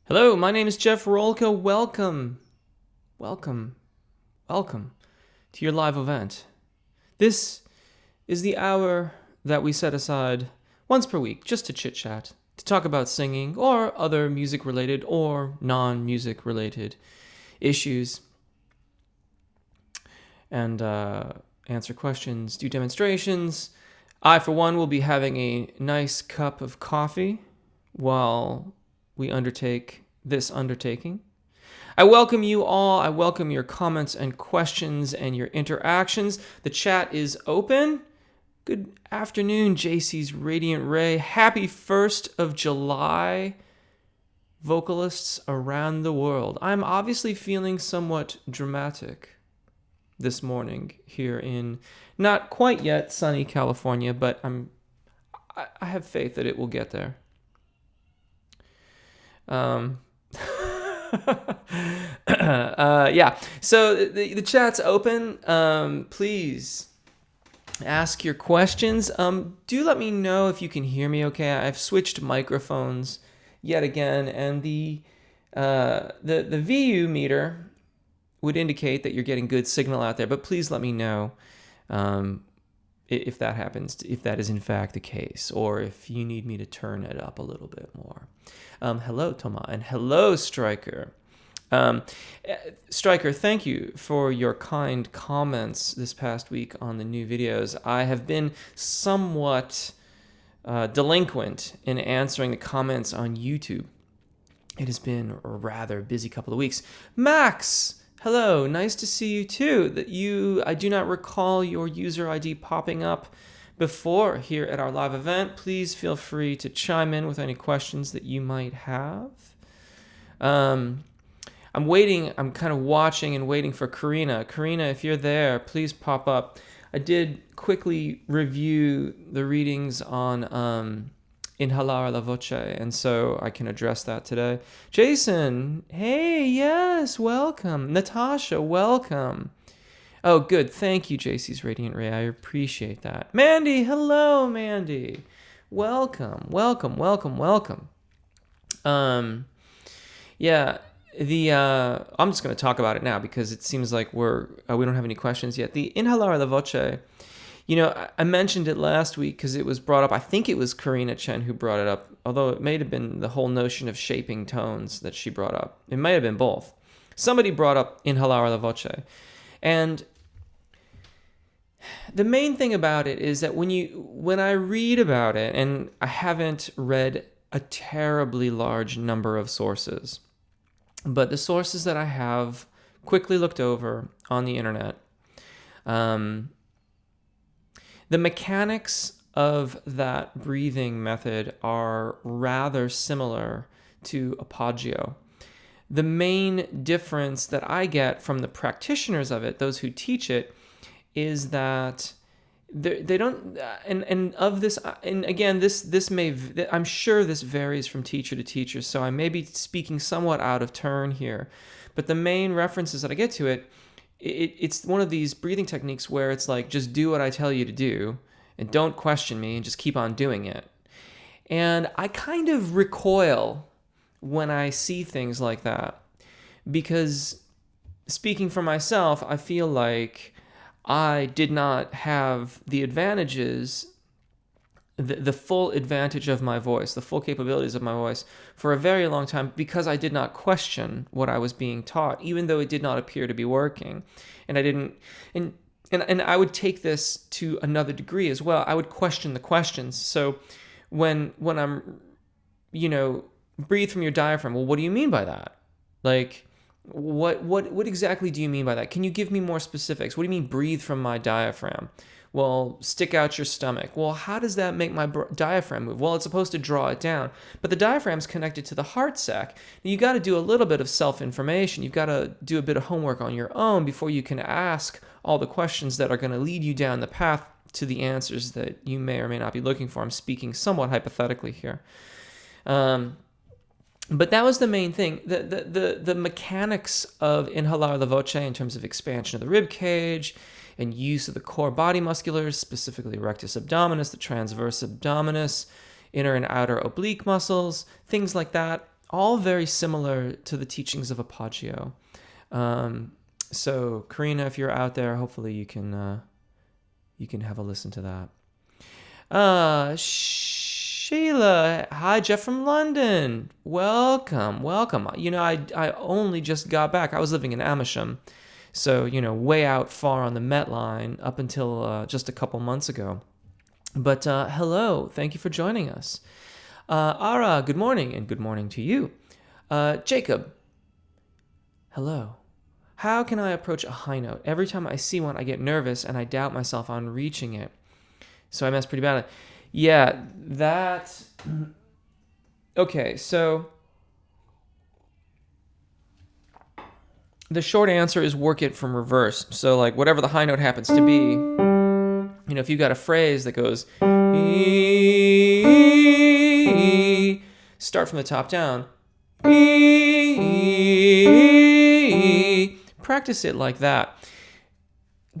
Hello, my name is Jeff Rolka. Welcome, welcome to your live event. This is the hour that we set aside once per week just to chit chat, to talk about singing or other music related or non music related issues, and answer questions, do demonstrations. I, for one, will be having a nice cup of coffee while we undertake this undertaking. I welcome you all. I welcome your comments and questions and your interactions. The chat is open. Good afternoon, JC's Radiant Ray. Happy 1st of July, vocalists around the world. I'm obviously feeling somewhat dramatic this morning here in not quite yet sunny California, but I have faith that it will get there. Yeah. So the chat's open. Please ask your questions. Do let me know if you can hear me okay. I've switched microphones yet again, and the VU meter would indicate that you're getting good signal out there, but please let me know if that happens, if that is in fact the case, or if you need me to turn it up a little bit more. Hello, Thomas, and hello, Stryker. Stryker, thank you for your kind comments this past week on the new videos. I have been somewhat delinquent in answering the comments on YouTube. It has been a rather busy couple of weeks. Max, hello, nice to see you too. I do not recall your user ID popping up before here at our live event. Please feel free to chime in with any questions that you might have. I'm kind of watching and waiting for Karina. Karina, if you're there, please pop up. I did quickly review the readings on Inhalar la Voce, and so I can address that today. Jason, hey, yes, welcome. Natasha, welcome. Oh, good. Thank you, JC's Radiant Ray. I appreciate that. Mandy, hello, Mandy. Welcome. Yeah, I'm just going to talk about it now because it seems like we don't have any questions yet. The Inhalar la Voce, I mentioned it last week because it was brought up. I think it was Karina Chen who brought it up, although it may have been the whole notion of shaping tones that she brought up. It may have been both. Somebody brought up Inhalar la Voce. And the main thing about it is that when I read about it, and I haven't read a terribly large number of sources, but the sources that I have quickly looked over on the internet, the mechanics of that breathing method are rather similar to Apagio. The main difference that I get from the practitioners of it, those who teach it, is that they don't, and of this, and again, this may, I'm sure this varies from teacher to teacher, so I may be speaking somewhat out of turn here, but the main references that I get to it's one of these breathing techniques where it's like, just do what I tell you to do, and don't question me, and just keep on doing it. And I kind of recoil when I see things like that, because speaking for myself, I feel like I did not have the advantages, the full advantage of my voice, the full capabilities of my voice for a very long time, because I did not question what I was being taught, even though it did not appear to be working. And I didn't, and I would take this to another degree as well. I would question the questions. So when I'm, breathe from your diaphragm, well, what do you mean by that? Like, what exactly do you mean by that? Can you give me more specifics? What do you mean breathe from my diaphragm? Well, stick out your stomach. Well, how does that make my diaphragm move? Well, it's supposed to draw it down, but the diaphragm's connected to the heart sac. You got to do a little bit of self-information. You've got to do a bit of homework on your own before you can ask all the questions that are going to lead you down the path to the answers that you may or may not be looking for. I'm speaking somewhat hypothetically here. But that was the main thing. The mechanics of Inhalar la Voce in terms of expansion of the rib cage and use of the core body musculars, specifically rectus abdominis, the transverse abdominis, inner and outer oblique muscles, things like that, all very similar to the teachings of Apagio. So Karina, if you're out there, hopefully you can have a listen to that. Sheila, hi, Jeff from London. Welcome. I only just got back. I was living in Amersham, so way out far on the Met line up until just a couple months ago. But hello, thank you for joining us. Ara, good morning, and good morning to you. Jacob, hello. How can I approach a high note? Every time I see one, I get nervous and I doubt myself on reaching it. So I messed pretty badly. Yeah, that... Okay, so... The short answer is work it from reverse. So like whatever the high note happens to be, if you got a phrase that goes... Start from the top down. Practice it like that.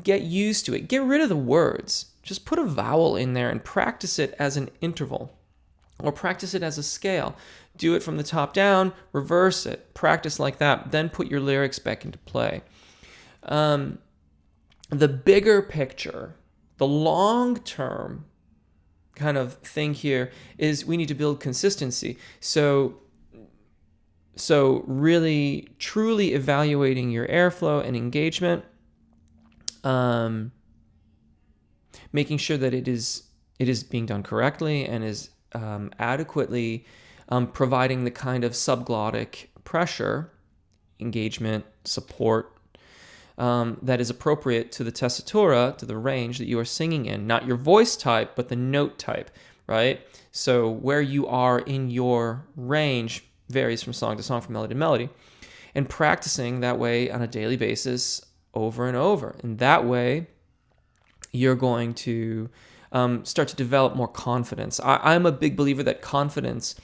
Get used to it. Get rid of the words. Just put a vowel in there and practice it as an interval or practice it as a scale. Do it from the top down, reverse it, practice like that, then put your lyrics back into play. The bigger picture, the long-term kind of thing here is we need to build consistency. So really, truly evaluating your airflow and engagement, making sure that it is being done correctly and is adequately providing the kind of subglottic pressure, engagement, support that is appropriate to the tessitura, to the range that you are singing in. Not your voice type, but the note type, right? So where you are in your range varies from song to song, from melody to melody, and practicing that way on a daily basis over and over. And that way, you're going to start to develop more confidence. I'm a big believer that confidence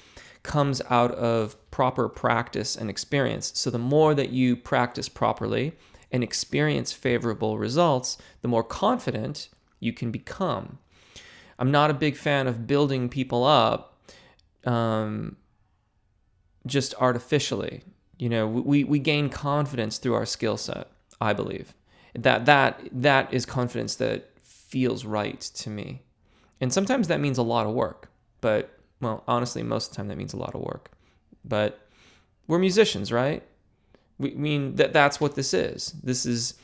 comes out of proper practice and experience. So the more that you practice properly and experience favorable results, the more confident you can become. I'm not a big fan of building people up just artificially. We gain confidence through our skill set, I believe. That is confidence that feels right to me. And sometimes that means a lot of work, but, well, honestly, most of the time that means a lot of work. But we're musicians, right? We mean that's what this is. It's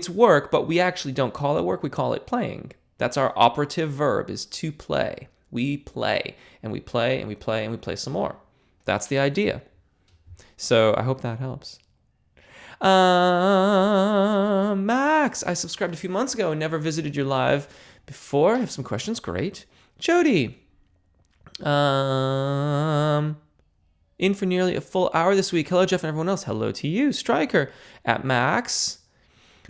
work, but we actually don't call it work. We call it playing. That's our operative verb, is to play. We play, and we play, and we play, and we play some more. That's the idea. So I hope that helps. Max, I subscribed a few months ago and never visited your live before. I have some questions. Great. Jody, in for nearly a full hour this week. Hello, Jeff and everyone else. Hello to you. Striker, at Max.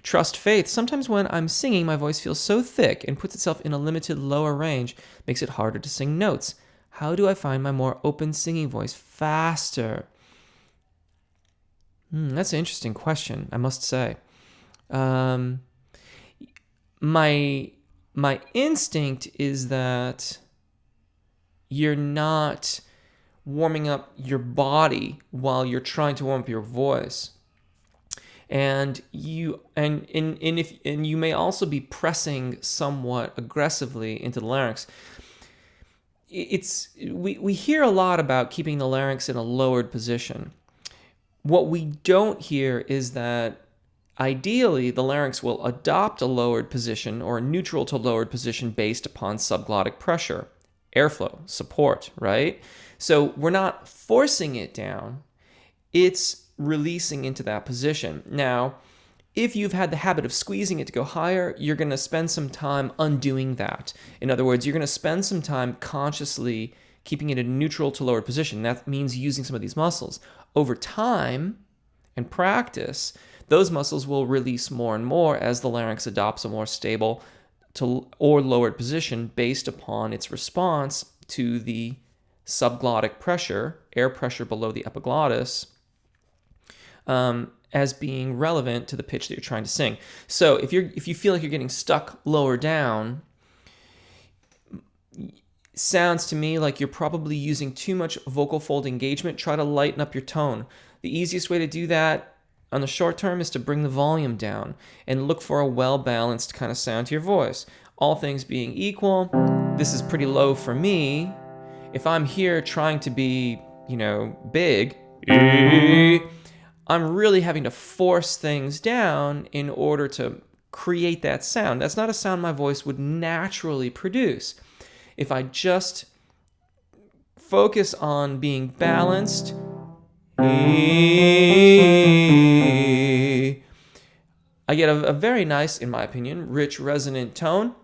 Trust faith. Sometimes when I'm singing, my voice feels so thick and puts itself in a limited lower range, makes it harder to sing notes. How do I find my more open singing voice faster? That's an interesting question, I must say. My instinct is that you're not warming up your body while you're trying to warm up your voice. And you may also be pressing somewhat aggressively into the larynx. We hear a lot about keeping the larynx in a lowered position. What we don't hear is that ideally the larynx will adopt a lowered position or a neutral to lowered position based upon subglottic pressure, airflow, support, right? So we're not forcing it down, it's releasing into that position. Now, if you've had the habit of squeezing it to go higher, you're going to spend some time undoing that. In other words, you're going to spend some time consciously keeping it in a neutral to lowered position. That means using some of these muscles. Over time and practice, those muscles will release more and more as the larynx adopts a more stable or lowered position based upon its response to the subglottic pressure, air pressure below the epiglottis, as being relevant to the pitch that you're trying to sing. So if you feel like you're getting stuck lower down, sounds to me like you're probably using too much vocal fold engagement. Try to lighten up your tone. The easiest way to do that on the short term is to bring the volume down and look for a well-balanced kind of sound to your voice. All things being equal, this is pretty low for me. If I'm here trying to be, big, I'm really having to force things down in order to create that sound. That's not a sound my voice would naturally produce. If I just focus on being balanced, I get a very nice, in my opinion, rich, resonant tone,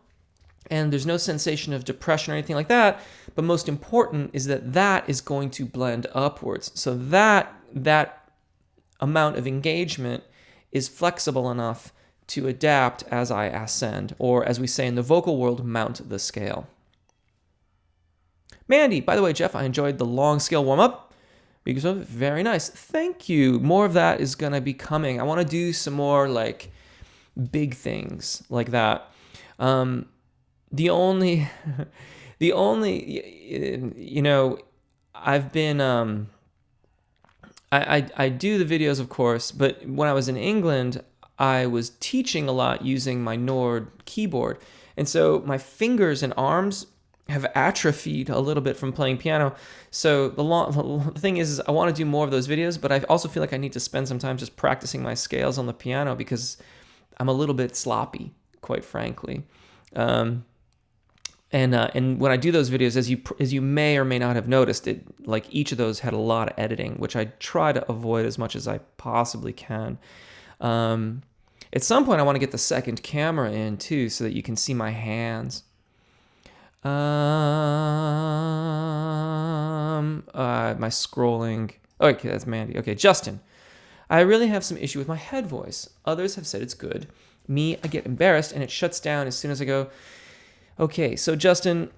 and there's no sensation of depression or anything like that. But most important is that is going to blend upwards. So that amount of engagement is flexible enough to adapt as I ascend, or as we say in the vocal world, mount the scale. Mandy, by the way, Jeff, I enjoyed the long scale warm-up. Because of it, very nice. Thank you. More of that is going to be coming. I want to do some more like big things like that. The only, I've been, I do the videos, of course, but when I was in England, I was teaching a lot using my Nord keyboard. And so my fingers and arms have atrophied a little bit from playing piano. So the thing is I want to do more of those videos, but I also feel like I need to spend some time just practicing my scales on the piano because I'm a little bit sloppy, quite frankly. And when I do those videos, as you may or may not have noticed, like each of those had a lot of editing, which I try to avoid as much as I possibly can. At some point, I want to get the second camera in too, so that you can see my hands. My scrolling. Okay, that's Mandy. Okay, Justin. I really have some issue with my head voice. Others have said it's good. Me, I get embarrassed and it shuts down as soon as I go. Okay, so Justin,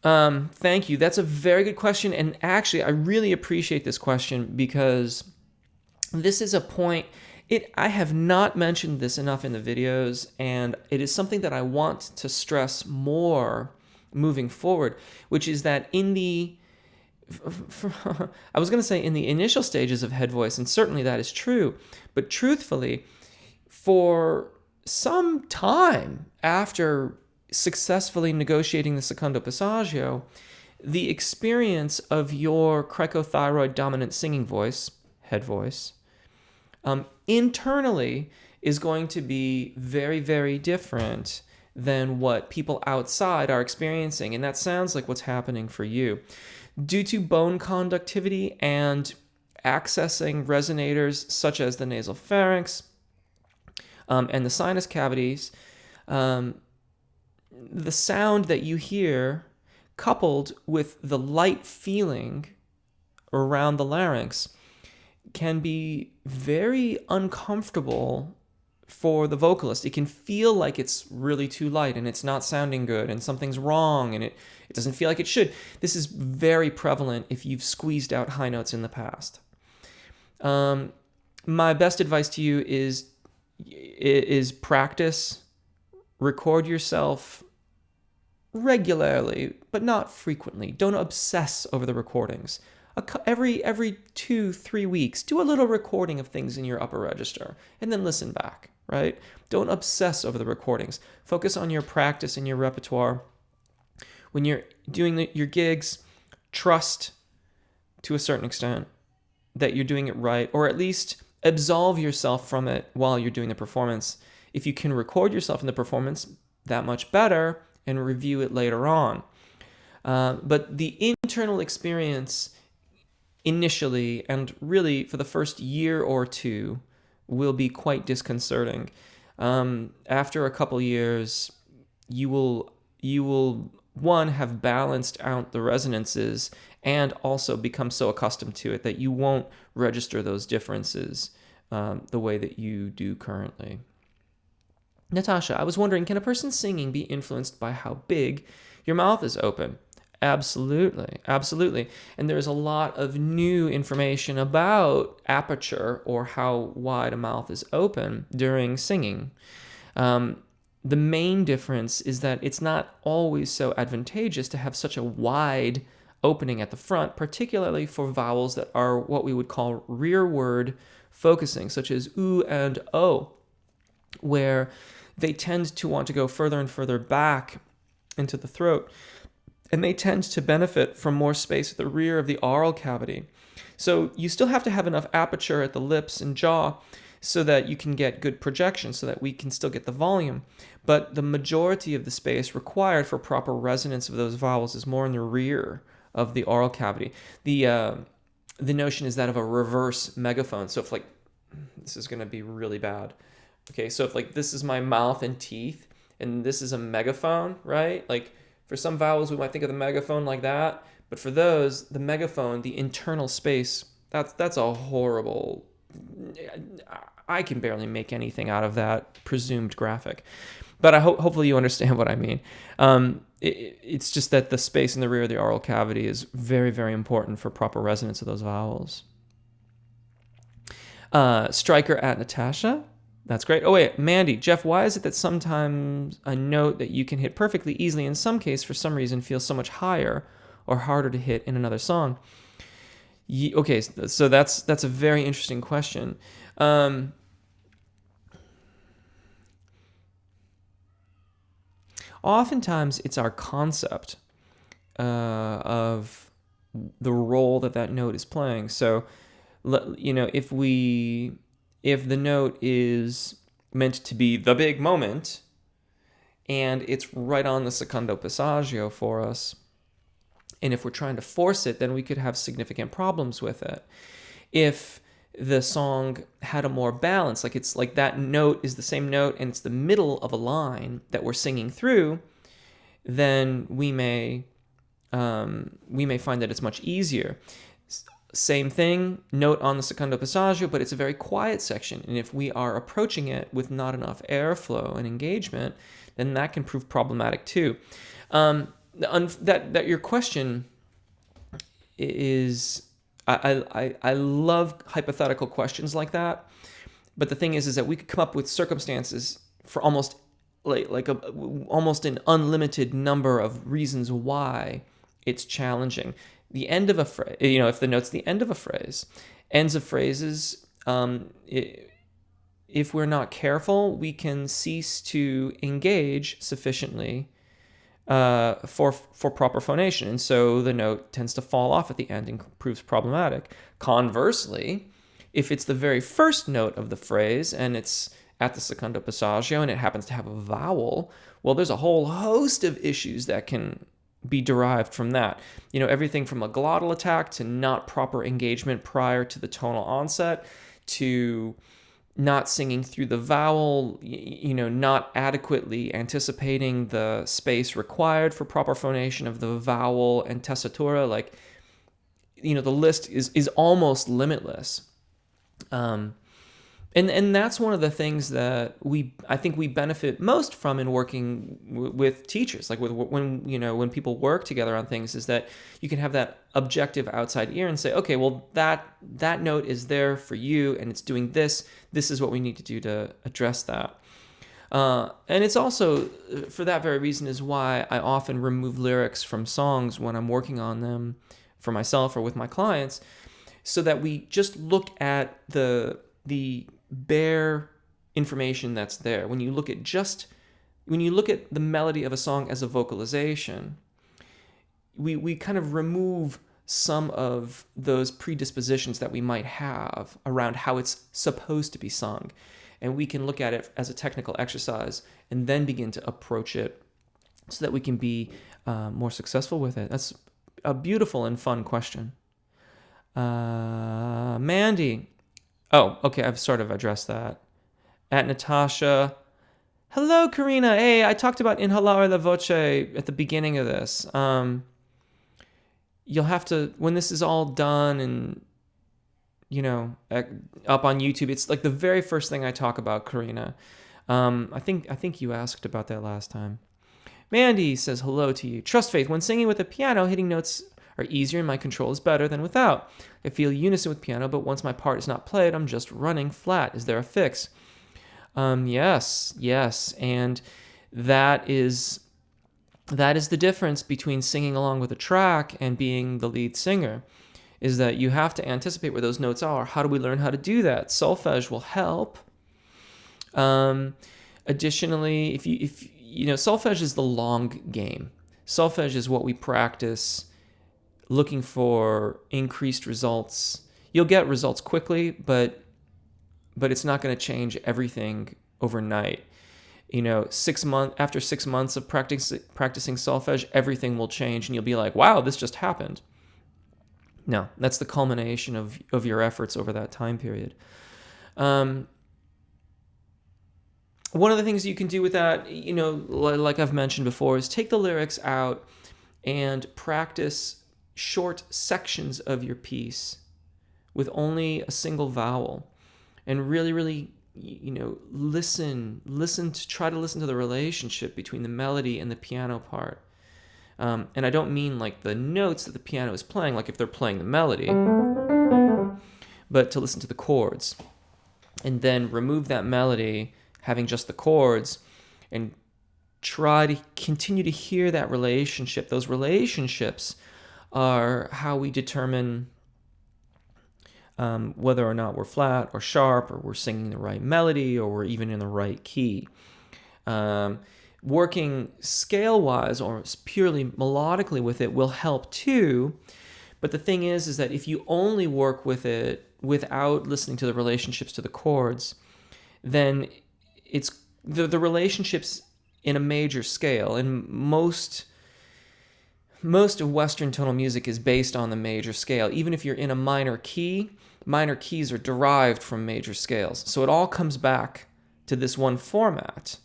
thank you. That's a very good question. And actually, I really appreciate this question because this is a point. I have not mentioned this enough in the videos, and it is something that I want to stress more moving forward, which is that in the initial stages of head voice, and certainly that is true, but truthfully, for some time after successfully negotiating the secondo passaggio, the experience of your cricothyroid dominant singing voice, head voice, internally is going to be very, very different than what people outside are experiencing. And that sounds like what's happening for you. Due to bone conductivity and accessing resonators such as the nasal pharynx and the sinus cavities, the sound that you hear coupled with the light feeling around the larynx can be very uncomfortable for the vocalist. It can feel like it's really too light and it's not sounding good and something's wrong and it doesn't feel like it should. This is very prevalent if you've squeezed out high notes in the past. My best advice to you is practice, record yourself regularly, but not frequently. Don't obsess over the recordings. Every 2-3 weeks, do a little recording of things in your upper register and then listen back, right? Don't obsess over the recordings. Focus on your practice and your repertoire. When you're doing your gigs, trust to a certain extent that you're doing it right, or at least absolve yourself from it while you're doing the performance. If you can record yourself in the performance, that much better, and review it later on. But the internal experience initially, and really for the first year or two, will be quite disconcerting. After a couple years, you will one, have balanced out the resonances and also become so accustomed to it that you won't register those differences the way that you do currently. Natasha, I was wondering, can a person singing be influenced by how big your mouth is open? Absolutely, absolutely. And there's a lot of new information about aperture or how wide a mouth is open during singing. The main difference is that it's not always so advantageous to have such a wide opening at the front, particularly for vowels that are what we would call rearward focusing, such as oo and o, where they tend to want to go further and further back into the throat, and they tend to benefit from more space at the rear of the oral cavity. So you still have to have enough aperture at the lips and jaw so that you can get good projection, so that we can still get the volume. But the majority of the space required for proper resonance of those vowels is more in the rear of the oral cavity. The notion is that of a reverse megaphone. So if like, this is going to be really bad. Okay, so if like this is my mouth and teeth, and this is a megaphone, right? Like for some vowels, we might think of the megaphone like that. But for those, the megaphone, the internal space, that's a horrible... I can barely make anything out of that presumed graphic. But hopefully you understand what I mean. It's just that the space in the rear of the oral cavity is very, very important for proper resonance of those vowels. Striker at Natasha. That's great. Oh, wait, Mandy. Jeff, why is it that sometimes a note that you can hit perfectly easily in some case, for some reason, feels so much higher or harder to hit in another song? Okay, so that's a very interesting question. Oftentimes, it's our concept of the role that note is playing. So, if the note is meant to be the big moment, and it's right on the secondo passaggio for us, and if we're trying to force it, then we could have significant problems with it. If the song had a more balance, like it's like that note is the same note and it's the middle of a line that we're singing through, then we may find that it's much easier. Same thing, note on the secondo passaggio, but it's a very quiet section. And if we are approaching it with not enough airflow and engagement, then that can prove problematic too. That your question is, I love hypothetical questions like that. But the thing is that we could come up with circumstances for almost almost an unlimited number of reasons why it's challenging. The end of a phrase, if the note's the end of a phrase, ends of phrases, if we're not careful, we can cease to engage sufficiently for proper phonation, and so the note tends to fall off at the end and proves problematic. Conversely, if it's the very first note of the phrase and it's at the secondo passaggio and it happens to have a vowel, well, there's a whole host of issues that can be derived from that. Everything from a glottal attack to not proper engagement prior to the tonal onset, to not singing through the vowel, not adequately anticipating the space required for proper phonation of the vowel and tessitura. The list is almost limitless. And that's one of the things that I think we benefit most from in working with teachers, like when people work together on things, is that you can have that objective outside ear and say, okay, well that note is there for you and it's doing this. This is what we need to do to address that. And it's also for that very reason is why I often remove lyrics from songs when I'm working on them for myself or with my clients, so that we just look at the bare information that's there. When you look at the melody of a song as a vocalization, we kind of remove some of those predispositions that we might have around how it's supposed to be sung. And we can look at it as a technical exercise and then begin to approach it so that we can be more successful with it. That's a beautiful and fun question. Mandy. Oh, okay, I've sort of addressed that. At Natasha. Hello, Karina. Hey, I talked about inhalare la voce at the beginning of this. You'll have to, when this is all done and, up on YouTube, it's like the very first thing I talk about, Karina. I think you asked about that last time. Mandy says hello to you. Trust Faith. When singing with a piano, hitting notes are easier and my control is better than without. I feel unison with piano, but once my part is not played, I'm just running flat. Is there a fix? Yes. And That is the difference between singing along with a track and being the lead singer, is that you have to anticipate where those notes are. How do we learn how to do that? Solfege will help. Additionally, if you know, solfege is the long game. Solfege is what we practice looking for increased results. You'll get results quickly, but it's not going to change everything overnight. You know, after 6 months of practicing solfege, everything will change, and you'll be like, wow, this just happened. No, that's the culmination of your efforts over that time period. One of the things you can do with that, you know, like I've mentioned before, is take the lyrics out and practice short sections of your piece with only a single vowel, and really, really, you know, try to listen to the relationship between the melody and the piano part. And I don't mean like the notes that the piano is playing, like if they're playing the melody, but to listen to the chords, and then remove that melody, having just the chords, and try to continue to hear that relationship. Those relationships are how we determine whether or not we're flat or sharp, or we're singing the right melody, or we're even in the right key. Working scale-wise or purely melodically with it will help too, but the thing is that if you only work with it without listening to the relationships to the chords, then it's the relationships in a major scale, and most of Western tonal music is based on the major scale. Even if you're in a minor key, minor keys are derived from major scales. So it all comes back to this one format.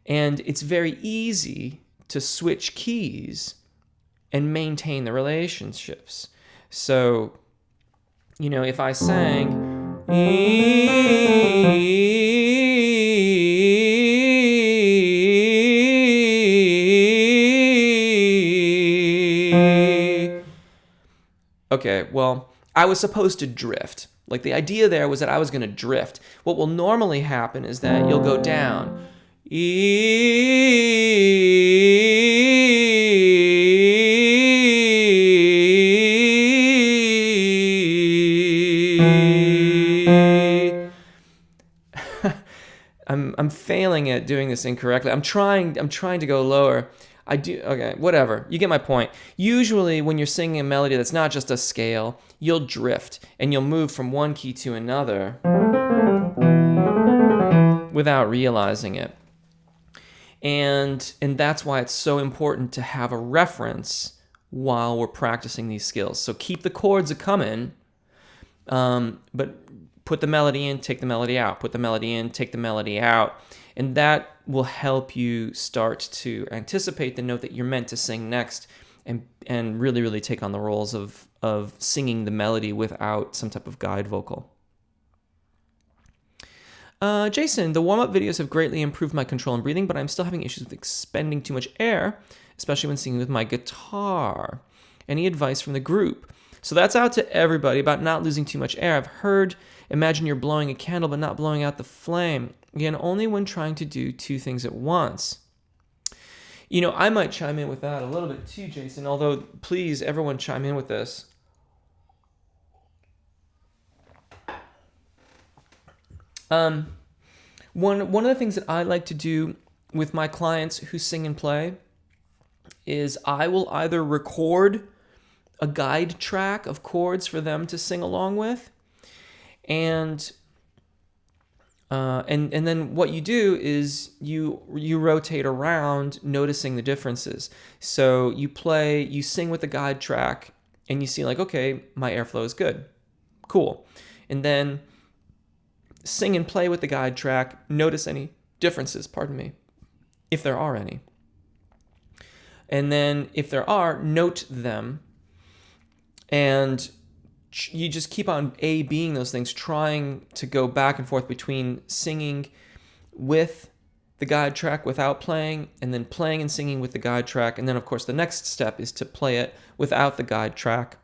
And it's very easy to switch keys and maintain the relationships. So, you know, if I sang, okay, well, I was supposed to drift. Like, the idea there was that I was going to drift. What will normally happen is that you'll go down. I'm failing at doing this incorrectly. I'm trying to go lower. Okay, whatever. You get my point. Usually when you're singing a melody that's not just a scale, you'll drift and you'll move from one key to another without realizing it. And that's why it's so important to have a reference while we're practicing these skills. So keep the chords a-coming, but put the melody in, take the melody out, put the melody in, take the melody out. And that will help you start to anticipate the note that you're meant to sing next, and really, really take on the roles of singing the melody without some type of guide vocal. Jason, the warm-up videos have greatly improved my control and breathing, but I'm still having issues with expending too much air, especially when singing with my guitar. Any advice from the group? So that's out to everybody about not losing too much air. I've heard, imagine you're blowing a candle but not blowing out the flame. Again, only when trying to do two things at once. You know, I might chime in with that a little bit too, Jason, although please, everyone chime in with this. One of the things that I like to do with my clients who sing and play is I will either record a guide track of chords for them to sing along with, and then what you do is you rotate around, noticing the differences. So you sing with the guide track, and you see like, okay, my airflow is good, cool, and then sing and play with the guide track, notice any differences, if there are any. And then if there are, note them, and you just keep on A-Bing those things, trying to go back and forth between singing with the guide track without playing, and then playing and singing with the guide track. And then, of course, the next step is to play it without the guide track,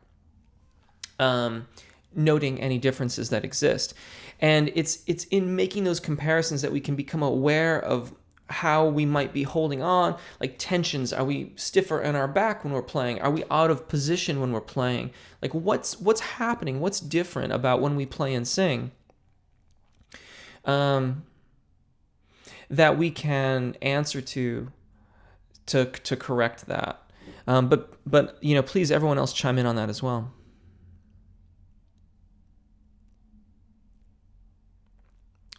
noting any differences that exist. And it's in making those comparisons that we can become aware of how we might be holding on, like tensions. Are we stiffer in our back when we're playing? Are we out of position when we're playing? Like what's happening? What's different about when we play and sing? That we can answer to correct that. But please, everyone else chime in on that as well.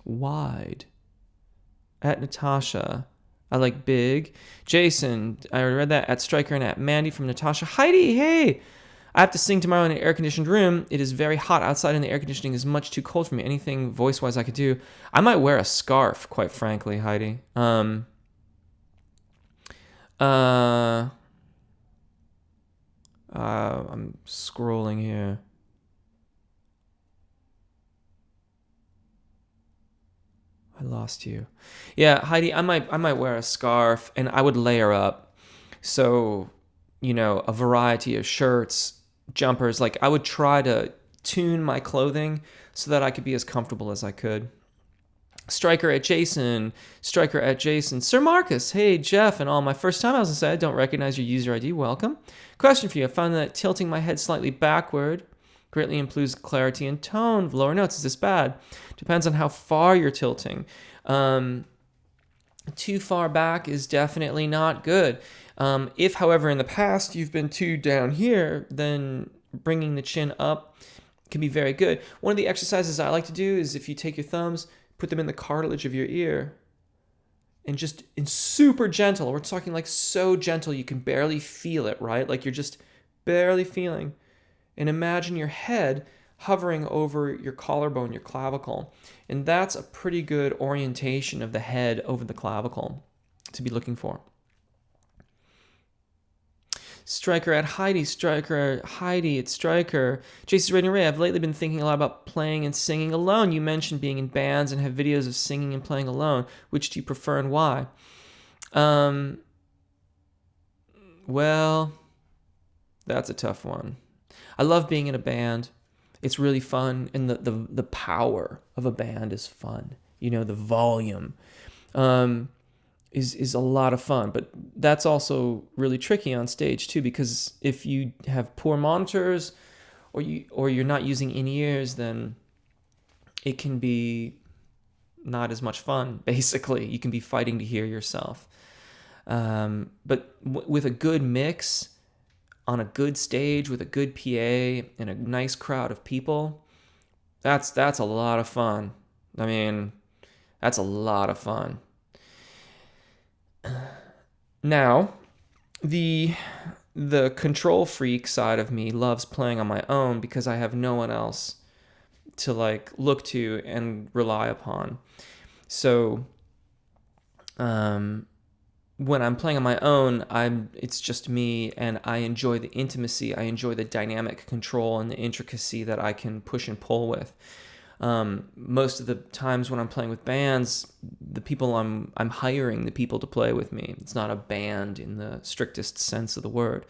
Wide. At Natasha. I like big. Jason, I already read that. At Striker and at Mandy from Natasha. Heidi, hey! I have to sing tomorrow in an air-conditioned room. It is very hot outside and the air conditioning is much too cold for me. Anything voice-wise I could do? I might wear a scarf, quite frankly, Heidi. I'm scrolling here. I lost you. Yeah, Heidi, I might wear a scarf and I would layer up. So, a variety of shirts, jumpers. Like I would try to tune my clothing so that I could be as comfortable as I could. Striker at Jason, Sir Marcus, hey Jeff, and all. My first time I was inside, I don't recognize your user ID. Welcome. Question for you: I found that tilting my head slightly backward greatly improves clarity and tone of lower notes. Is this bad? Depends on how far you're tilting. Too far back is definitely not good. If, however, in the past you've been too down here, then bringing the chin up can be very good. One of the exercises I like to do is if you take your thumbs, put them in the cartilage of your ear, and just in super gentle, we're talking like so gentle you can barely feel it, right? Like you're just barely feeling. And imagine your head hovering over your collarbone, your clavicle. And that's a pretty good orientation of the head over the clavicle to be looking for. Striker at Heidi, Striker, Heidi, it's Striker. Jason's Rating Ray, I've lately been thinking a lot about playing and singing alone. You mentioned being in bands and have videos of singing and playing alone. Which do you prefer and why? Well, that's a tough one. I love being in a band. It's really fun, and the power of a band is fun. The volume is a lot of fun, but that's also really tricky on stage too, because if you have poor monitors or you're not using in-ears, then it can be not as much fun. Basically, you can be fighting to hear yourself. But with a good mix, on a good stage with a good PA and a nice crowd of people, that's a lot of fun. I mean, that's a lot of fun. Now, the control freak side of me loves playing on my own because I have no one else to look to and rely upon. So, when I'm playing on my own, it's just me, and I enjoy the intimacy. I enjoy the dynamic control and the intricacy that I can push and pull with. Most of the times when I'm playing with bands, the people I'm hiring the people to play with me. It's not a band in the strictest sense of the word.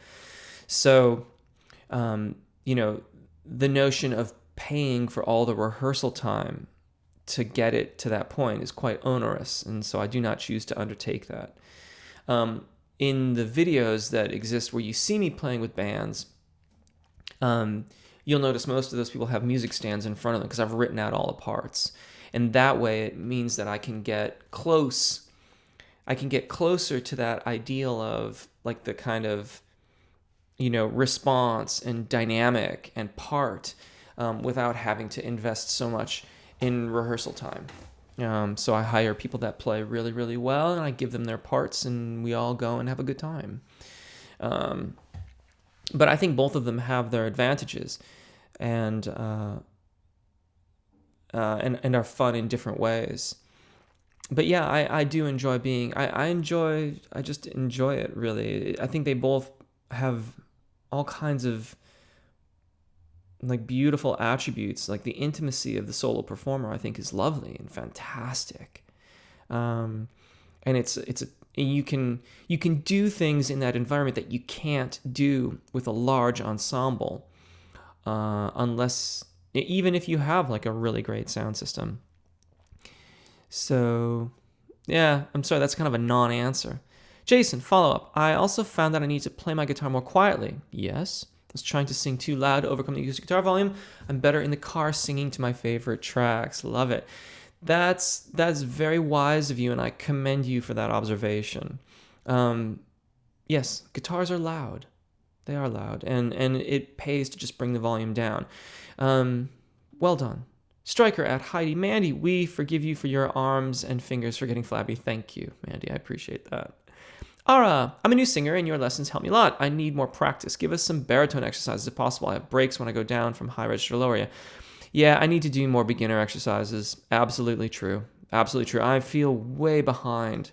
So, the notion of paying for all the rehearsal time to get it to that point is quite onerous, and so I do not choose to undertake that. In the videos that exist where you see me playing with bands, you'll notice most of those people have music stands in front of them because I've written out all the parts. And that way it means that I can get close. I can get closer to that ideal of like the kind of, response and dynamic and part without having to invest so much in rehearsal time. So I hire people that play really, really well, and I give them their parts, and we all go and have a good time. But I think both of them have their advantages, and are fun in different ways. But yeah, I do enjoy being. I just enjoy it, really. I think they both have all kinds of beautiful attributes. Like the intimacy of the solo performer, I think, is lovely and fantastic. And you can do things in that environment that you can't do with a large ensemble, unless even if you have a really great sound system. So Yeah, I'm sorry, that's kind of a non-answer. Jason, follow up. I also found that I need to play my guitar more quietly. Yes. I was trying to sing too loud to overcome the acoustic guitar volume. I'm better in the car singing to my favorite tracks. Love it. That's very wise of you, and I commend you for that observation. Yes, guitars are loud. They are loud, and it pays to just bring the volume down. Well done. Striker at Heidi. Mandy, we forgive you for your arms and fingers for getting flabby. Thank you, Mandy. I appreciate that. Ara, I'm a new singer and your lessons help me a lot. I need more practice. Give us some baritone exercises if possible. I have breaks when I go down from high register to lower. Yeah, I need to do more beginner exercises. Absolutely true. Absolutely true. I feel way behind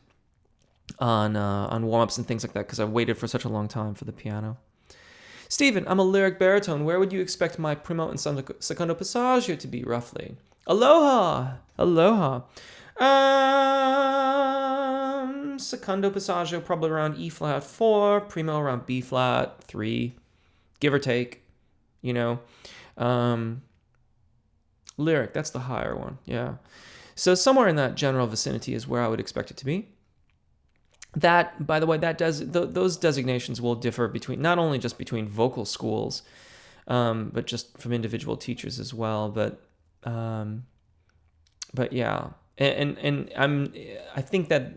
on warm-ups and things like that because I waited for such a long time for the piano. Stephen, I'm a lyric baritone. Where would you expect my primo and secondo passaggio to be roughly? Aloha. Aloha. Secondo passaggio probably around E flat 4, primo around B flat 3, give or take, you know. Lyric, that's the higher one, yeah. So somewhere in that general vicinity is where I would expect it to be. That, by the way, those designations will differ between, not only just between vocal schools, but just from individual teachers as well. But yeah, and I think that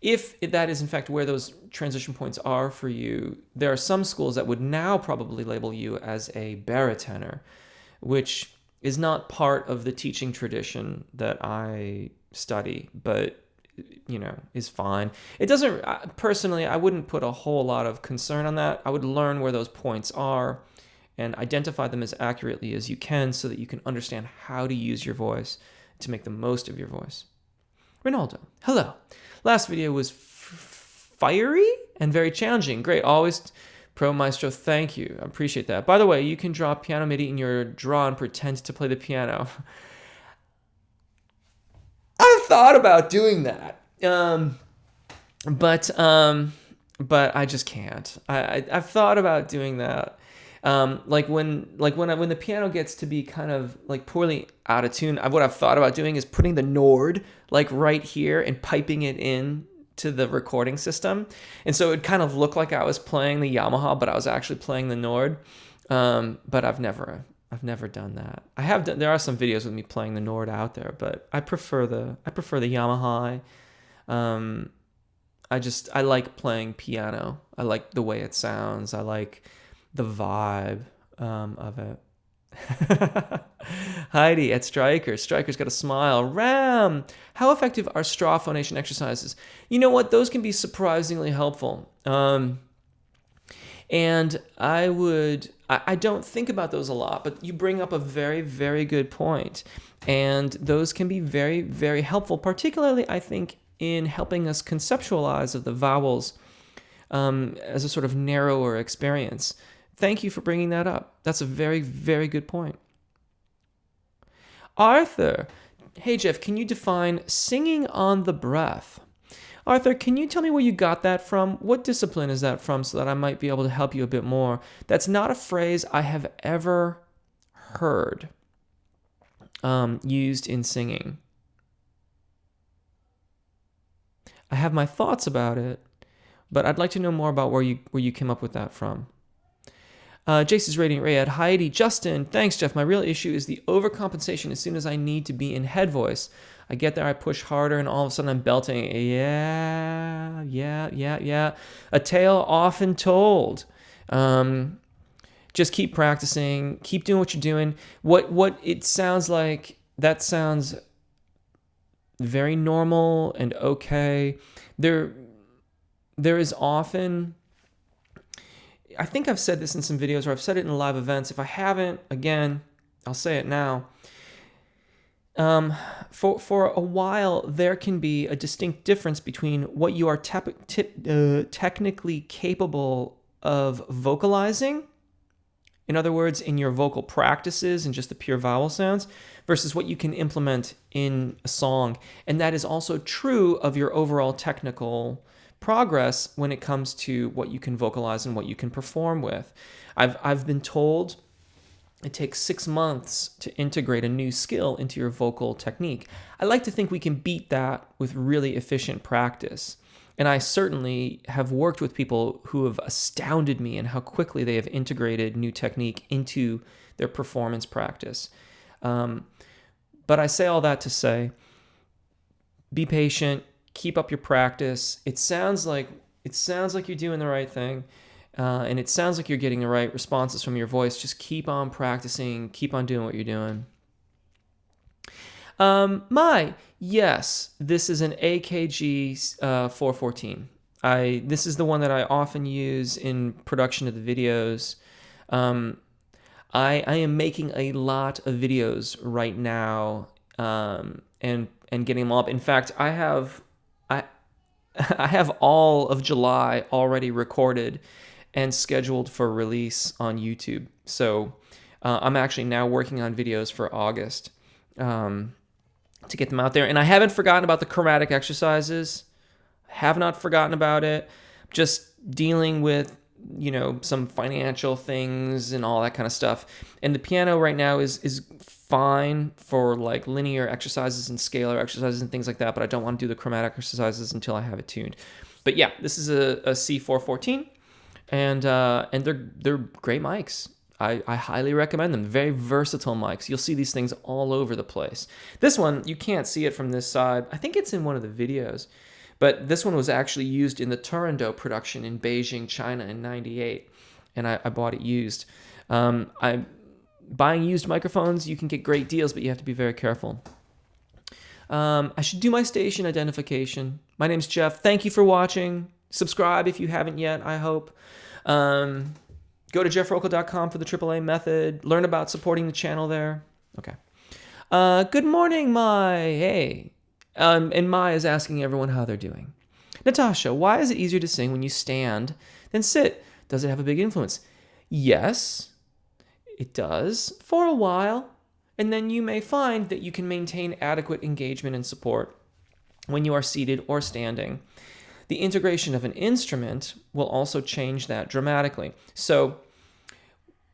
if that is in fact where those transition points are for you, there are some schools that would now probably label you as a baritenor, which is not part of the teaching tradition that I study, but you know, is fine. It doesn't, personally, I wouldn't put a whole lot of concern on that. I would learn where those points are and identify them as accurately as you can so that you can understand how to use your voice to make the most of your voice. Ronaldo, hello. Last video was fiery and very challenging. Great, always pro maestro, thank you. I appreciate that. By the way, you can draw piano MIDI in your draw and pretend to play the piano. I've thought about doing that, but I just can't. I've thought about doing that. Like when the piano gets to be kind of like poorly out of tune, what I've thought about doing is putting the Nord like right here and piping it in to the recording system, and so it kind of looked like I was playing the Yamaha, but I was actually playing the Nord. But I've never done that. There are some videos with me playing the Nord out there, but I prefer the Yamaha. I like playing piano. I like the way it sounds. I like the vibe of it. Heidi at Striker. Striker's got a smile. Ram, how effective are straw phonation exercises? You know what? Those can be surprisingly helpful. And I don't think about those a lot, but you bring up a very, very good point. And those can be very, very helpful, particularly, I think, in helping us conceptualize of the vowels as a sort of narrower experience. Thank you for bringing that up. That's a very, very good point. Arthur, hey Jeff, can you define singing on the breath? Arthur, can you tell me where you got that from? What discipline is that from so that I might be able to help you a bit more? That's not a phrase I have ever heard used in singing. I have my thoughts about it, but I'd like to know more about where you came up with that from. Jace's Radiant Ray at Heidi. Justin, thanks, Jeff. My real issue is the overcompensation as soon as I need to be in head voice. I get there, I push harder, and all of a sudden I'm belting. Yeah. A tale often told. Just keep practicing. Keep doing what you're doing. What it sounds like, that sounds very normal and okay. There is often... I think I've said this in some videos, or I've said it in live events. If I haven't, again, I'll say it now. For a while, there can be a distinct difference between what you are technically capable of vocalizing, in other words, in your vocal practices and just the pure vowel sounds, versus what you can implement in a song. And that is also true of your overall technical progress when it comes to what you can vocalize and what you can perform with. I've been told it takes 6 months to integrate a new skill into your vocal technique. I like to think we can beat that with really efficient practice. And I certainly have worked with people who have astounded me in how quickly they have integrated new technique into their performance practice. But I say all that to say, be patient, keep up your practice. It sounds like you're doing the right thing, and it sounds like you're getting the right responses from your voice. Just keep on practicing, keep on doing what you're doing. Yes, this is an AKG 414. This is the one that I often use in production of the videos. I am making a lot of videos right now, and getting them up. In fact, I have all of July already recorded and scheduled for release on YouTube. So I'm actually now working on videos for August to get them out there. And I haven't forgotten about the chromatic exercises. Have not forgotten about it. Just dealing with, some financial things and all that kind of stuff. And the piano right now is fine for like linear exercises and scalar exercises and things like that, but I don't want to do the chromatic exercises until I have it tuned. But yeah, this is a C414, and they're great mics. I highly recommend them. Very versatile mics. You'll see these things all over the place. This one, you can't see it from this side. I think it's in one of the videos. But this one was actually used in the Turandot production in Beijing, China in '98. And I bought it used. Buying used microphones, you can get great deals, but you have to be very careful. I should do my station identification. My name's Jeff. Thank you for watching. Subscribe if you haven't yet, I hope. Go to jeffrolka.com for the AAA method. Learn about supporting the channel there. Okay. Good morning, Mai. Hey. And Mai is asking everyone how they're doing. Natasha, why is it easier to sing when you stand than sit? Does it have a big influence? Yes, it does, for a while. And then you may find that you can maintain adequate engagement and support when you are seated or standing. The integration of an instrument will also change that dramatically. So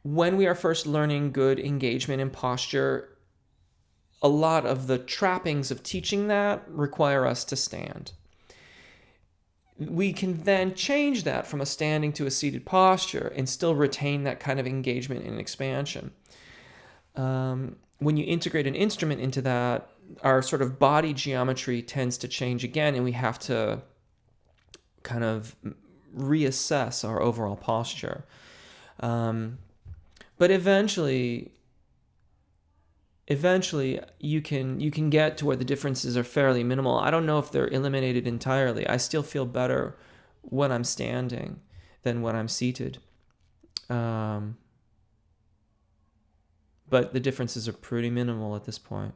when we are first learning good engagement and posture, a lot of the trappings of teaching that require us to stand. We can then change that from a standing to a seated posture and still retain that kind of engagement and expansion. When you integrate an instrument into that, our sort of body geometry tends to change again, and we have to kind of reassess our overall posture. But eventually you can get to where the differences are fairly minimal. I don't know if they're eliminated entirely. I still feel better when I'm standing than when I'm seated. But the differences are pretty minimal at this point.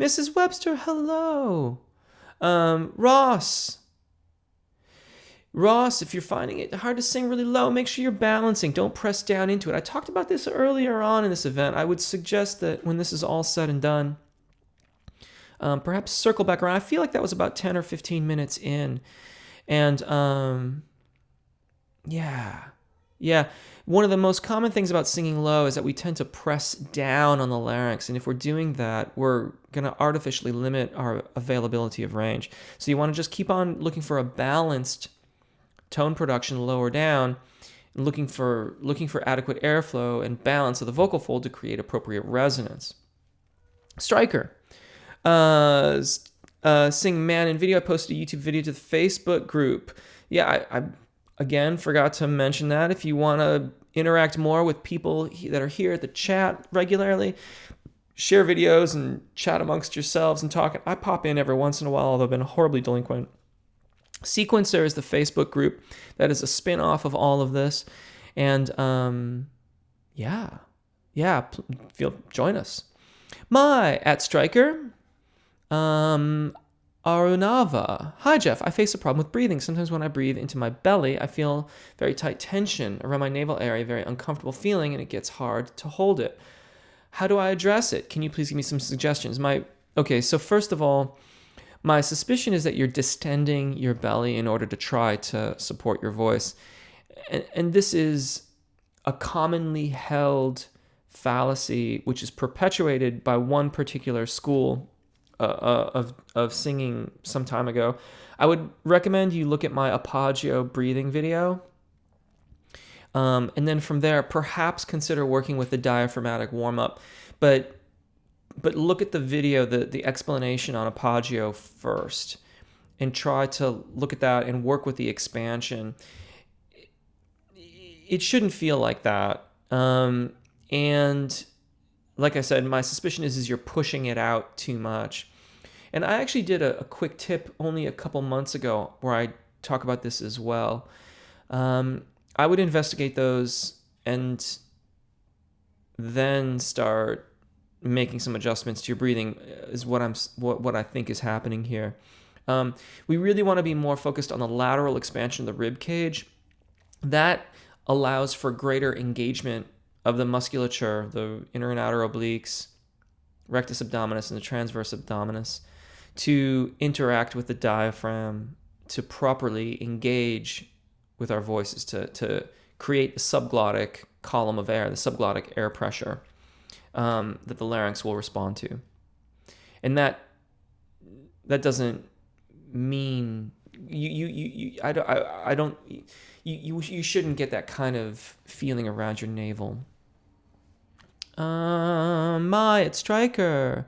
Mrs. Webster, hello. Ross, if you're finding it hard to sing really low, make sure you're balancing. Don't press down into it. I talked about this earlier on in this event. I would suggest that when this is all said and done, perhaps circle back around. I feel like that was about 10 or 15 minutes in. And yeah. One of the most common things about singing low is that we tend to press down on the larynx. And if we're doing that, we're going to artificially limit our availability of range. So you want to just keep on looking for a balanced tone production lower down, looking for adequate airflow and balance of the vocal fold to create appropriate resonance. Stryker, sing Man in Video. I posted a YouTube video to the Facebook group. Yeah, I again forgot to mention that. If you want to interact more with people that are here at the chat regularly, share videos and chat amongst yourselves and talk. I pop in every once in a while, although I've been horribly delinquent. Sequencer is the Facebook group that is a spin-off of all of this. And join us. At Stryker. Arunava. Hi, Jeff. I face a problem with breathing. Sometimes when I breathe into my belly, I feel very tight tension around my navel area, very uncomfortable feeling, and it gets hard to hold it. How do I address it? Can you please give me some suggestions? So first of all, my suspicion is that you're distending your belly in order to try to support your voice. And this is a commonly held fallacy, which is perpetuated by one particular school of singing some time ago, I would recommend you look at my Apagio breathing video. And then from there, perhaps consider working with the diaphragmatic warm-up. But look at the video, the explanation on Apagio first, and try to look at that and work with the expansion. It shouldn't feel like that. And like I said, my suspicion is you're pushing it out too much. And I actually did a quick tip only a couple months ago where I talk about this as well. I would investigate those and then start making some adjustments to your breathing is what I think is happening here. We really want to be more focused on the lateral expansion of the rib cage. That allows for greater engagement of the musculature, the inner and outer obliques, rectus abdominis, and the transverse abdominis, to interact with the diaphragm, to properly engage with our voices, to create the subglottic column of air, the subglottic air pressure that the larynx will respond to. And that doesn't mean you shouldn't get that kind of feeling around your navel. It's Stryker.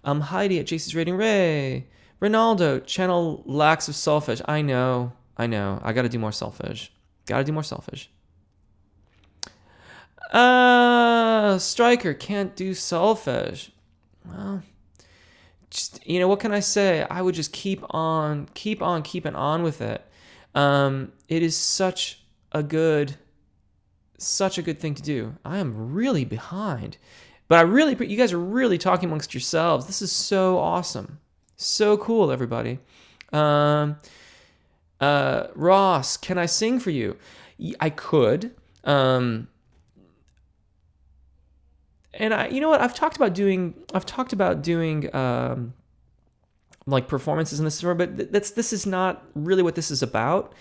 Heidi at JC's Rating Ray. Ronaldo, channel lacks of solfege. I know. I gotta do more solfege. Stryker can't do solfege. Well, just, what can I say? I would just keep on keeping on with it. It is such a good thing to do. I am really behind, but you guys are really talking amongst yourselves. This is so awesome. So cool, everybody. Ross, can I sing for you? I could. And I've talked about doing like performances in this, but this is not really what this is about.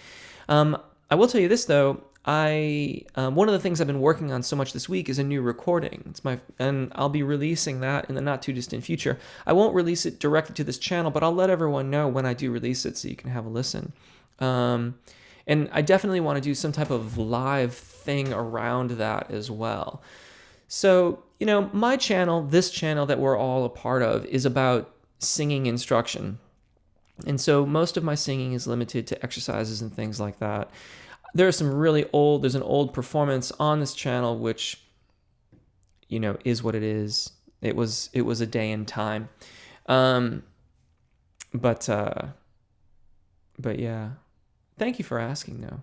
I will tell you this though. One of the things I've been working on so much this week is a new recording. And I'll be releasing that in the not too distant future. I won't release it directly to this channel, but I'll let everyone know when I do release it so you can have a listen. And I definitely want to do some type of live thing around that as well. So, my channel, this channel that we're all a part of, is about singing instruction. And so most of my singing is limited to exercises and things like that. There's an old performance on this channel, which, is what it is. It was a day in time. But yeah, thank you for asking though.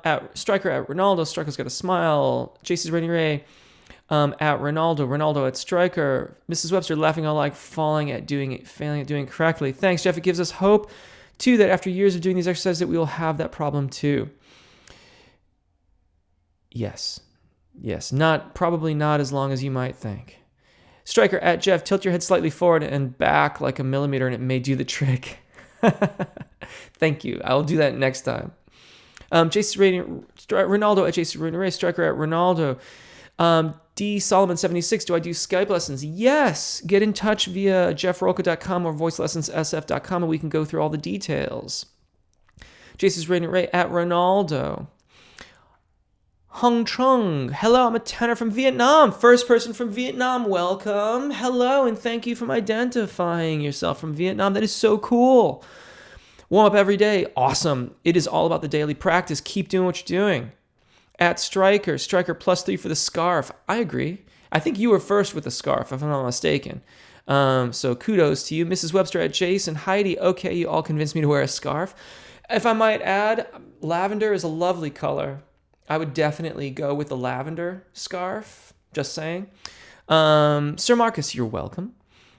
At Stryker at Ronaldo, Stryker's got a smile. JC's Rating Ray, at Ronaldo at Stryker. Mrs. Webster laughing all like failing at doing it correctly. Thanks, Jeff. It gives us hope too, that after years of doing these exercises that we will have that problem too. Yes. Probably not as long as you might think. Stryker at Jeff, tilt your head slightly forward and back like a millimeter and it may do the trick. Thank you. I'll do that next time. Ronaldo at JC Rating Ray, Stryker at Ronaldo. D Solomon 76, do I do Skype lessons? Yes. Get in touch via jeffrolka.com or voicelessonssf.com and we can go through all the details. JC's Rating Ray at Ronaldo. Hung Chung, hello, I'm a tenor from Vietnam. First person from Vietnam, welcome. Hello, and thank you for identifying yourself from Vietnam. That is so cool. Warm up every day, awesome. It is all about the daily practice. Keep doing what you're doing. At Stryker +3 for the scarf. I agree. I think you were first with the scarf, if I'm not mistaken. So kudos to you. Mrs. Webster at Jason. Heidi, okay, you all convinced me to wear a scarf. If I might add, lavender is a lovely color. I would definitely go with the lavender scarf. Just saying. Sir Marcus, you're welcome.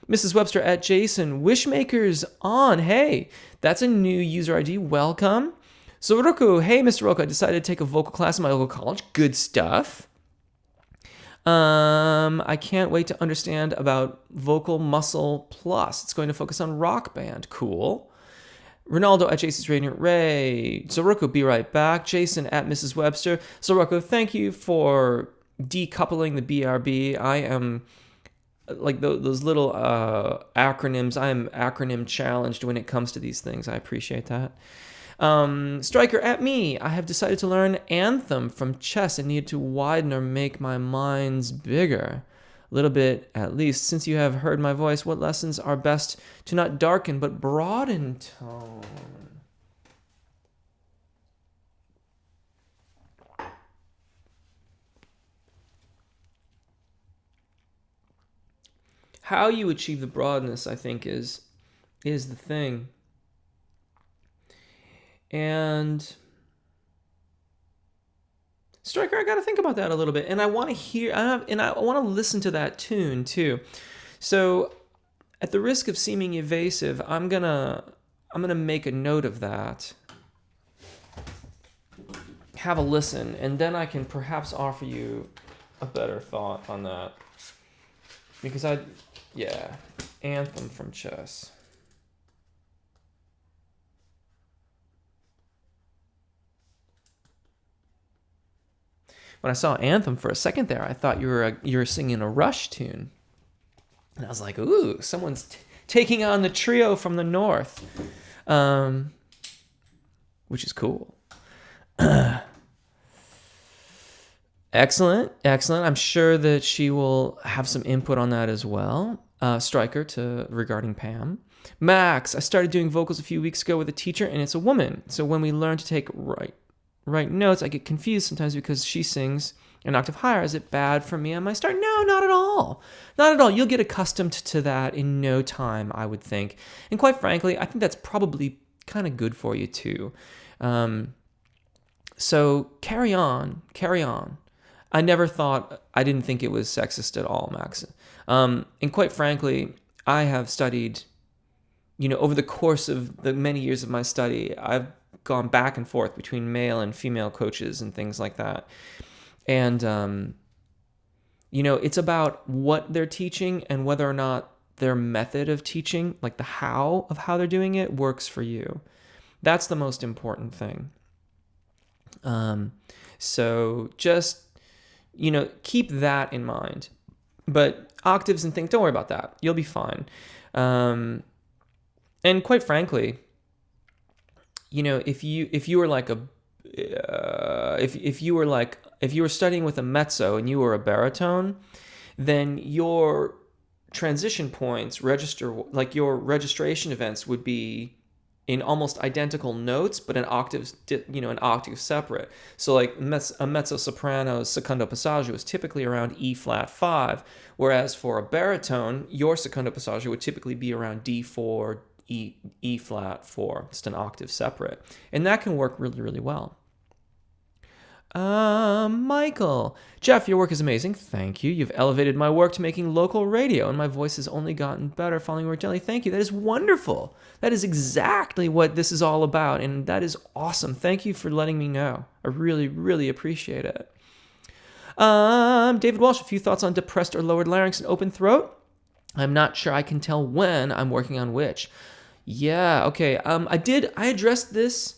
Mrs. Webster at Jason. Wishmakers on. Hey, that's a new user ID. Welcome. So Roku, hey, Mr. Rolka, I decided to take a vocal class in my local college. Good stuff. I can't wait to understand about Vocal Muscle Plus. It's going to focus on rock band. Cool. Ronaldo at JC's Rating Ray. So Roku, be right back. Jason at Mrs. Webster. So Roku, thank you for decoupling the BRB. I am like those little acronyms. I am acronym challenged when it comes to these things. I appreciate that. Striker at me. I have decided to learn Anthem from chess and need to widen or make my minds bigger. A little bit at least. Since you have heard my voice, what lessons are best to not darken but broaden tone? How you achieve the broadness, I think, is the thing. And Striker, I got to think about that a little bit, and I want to hear, and I want to listen to that tune too. So, at the risk of seeming evasive, I'm gonna make a note of that. Have a listen, and then I can perhaps offer you a better thought on that. Because Anthem from chess. When I saw Anthem for a second there, I thought you were singing a Rush tune, and I was like, "Ooh, someone's taking on the trio from the north," which is cool. Excellent. I'm sure that she will have some input on that as well. Striker regarding Pam. Max, I started doing vocals a few weeks ago with a teacher, and it's a woman. So when we learn to take right notes, I get confused sometimes because she sings an octave higher. Is it bad for me on my start? No, not at all. Not at all. You'll get accustomed to that in no time, I would think. And quite frankly, I think that's probably kind of good for you too. So carry on. I didn't think it was sexist at all, Max. And quite frankly, I have studied, over the course of the many years of my study, I've gone back and forth between male and female coaches and things like that. And, it's about what they're teaching and whether or not their method of teaching, like the how of how they're doing it, works for you. That's the most important thing. So just, keep that in mind. But octaves and things, don't worry about that. You'll be fine. And quite frankly, if you were studying with a mezzo and you were a baritone, then your transition points your registration events would be in almost identical notes, but an octave separate. So like a mezzo soprano's secondo passaggio is typically around E flat 5, whereas for a baritone, your secondo passaggio would typically be around D4, E flat 4, just an octave separate. And that can work really, really well. Michael. Jeff, your work is amazing. Thank you. You've elevated my work to making local radio, and my voice has only gotten better following your work daily. Thank you. That is wonderful. That is exactly what this is all about, and that is awesome. Thank you for letting me know. I really, really appreciate it. David Walsh, a few thoughts on depressed or lowered larynx and open throat. I'm not sure I can tell when I'm working on which. Yeah, okay. I addressed this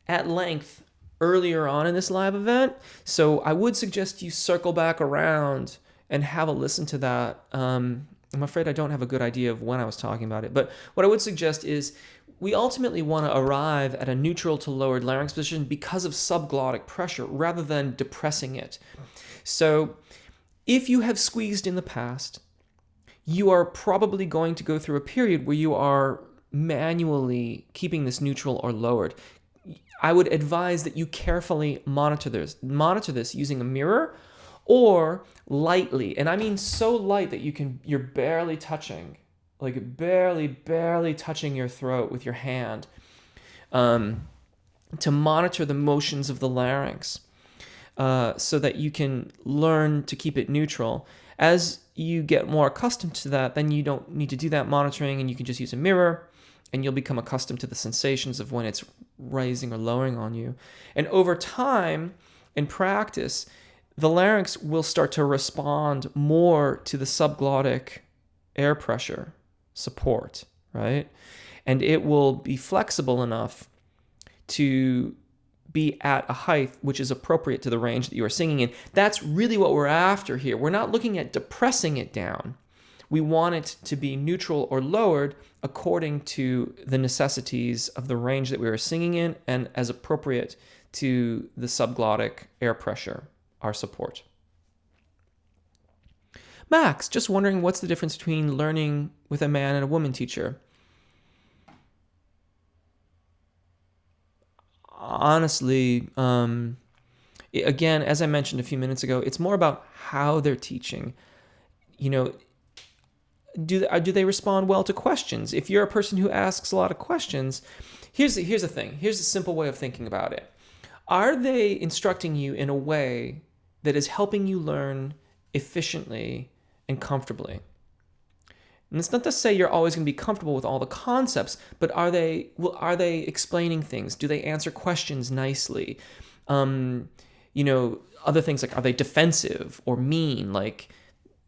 at length earlier on in this live event, so I would suggest you circle back around and have a listen to that. I'm afraid I don't have a good idea of when I was talking about it, but what I would suggest is we ultimately want to arrive at a neutral to lowered larynx position because of subglottic pressure rather than depressing it. So if you have squeezed in the past, you are probably going to go through a period where you are manually keeping this neutral or lowered. I would advise that you carefully monitor this using a mirror or lightly. And I mean so light that you're barely touching, like barely touching your throat with your hand, to monitor the motions of the larynx, so that you can learn to keep it neutral. As you get more accustomed to that, then you don't need to do that monitoring and you can just use a mirror, and you'll become accustomed to the sensations of when it's rising or lowering on you. And over time, in practice, the larynx will start to respond more to the subglottic air pressure support, right? And it will be flexible enough to be at a height which is appropriate to the range that you are singing in. That's really what we're after here. We're not looking at depressing it down. We want it to be neutral or lowered according to the necessities of the range that we are singing in and as appropriate to the subglottic air pressure, our support. Max, just wondering what's the difference between learning with a man and a woman teacher? Honestly, again, as I mentioned a few minutes ago, it's more about how they're teaching. You know, do they respond well to questions? If you're a person who asks a lot of questions, here's the thing. Here's a simple way of thinking about it. Are they instructing you in a way that is helping you learn efficiently and comfortably? And it's not to say you're always going to be comfortable with all the concepts, but are they explaining things? Do they answer questions nicely? Other things like, are they defensive or mean? Like,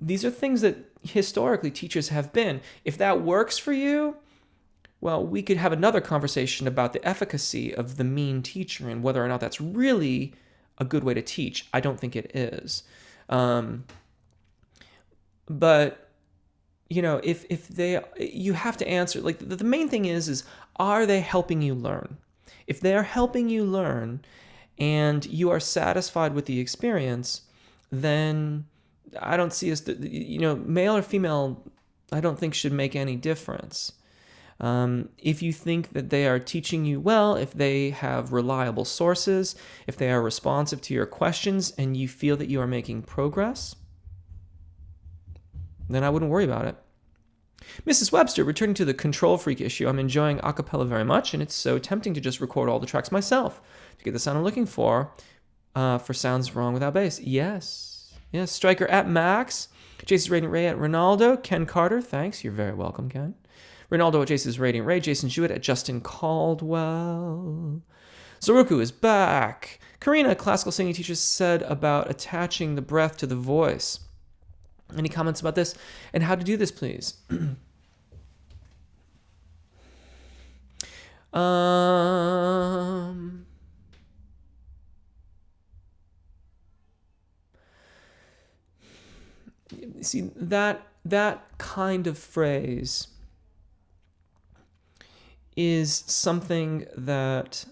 these are things that historically teachers have been. If that works for you, well, we could have another conversation about the efficacy of the mean teacher and whether or not that's really a good way to teach. I don't think it is. But if they, you have to answer, like, the main thing is are they helping you learn? If they're helping you learn and you are satisfied with the experience, then I don't see male or female, I don't think should make any difference. If you think that they are teaching you well, if they have reliable sources, if they are responsive to your questions and you feel that you are making progress, then I wouldn't worry about it. Mrs. Webster, returning to the control freak issue, I'm enjoying acapella very much, and it's so tempting to just record all the tracks myself to get the sound I'm looking for sounds wrong without bass. Yes. Striker at Max. Jason's Rating Ray at Ronaldo. Ken Carter, thanks. You're very welcome, Ken. Ronaldo at Jason's Rating Ray. Jason Jewett at Justin Caldwell. Zaruku is back. Karina, classical singing teacher, said about attaching the breath to the voice. Any comments about this? And how to do this, please? See, that kind of phrase is something that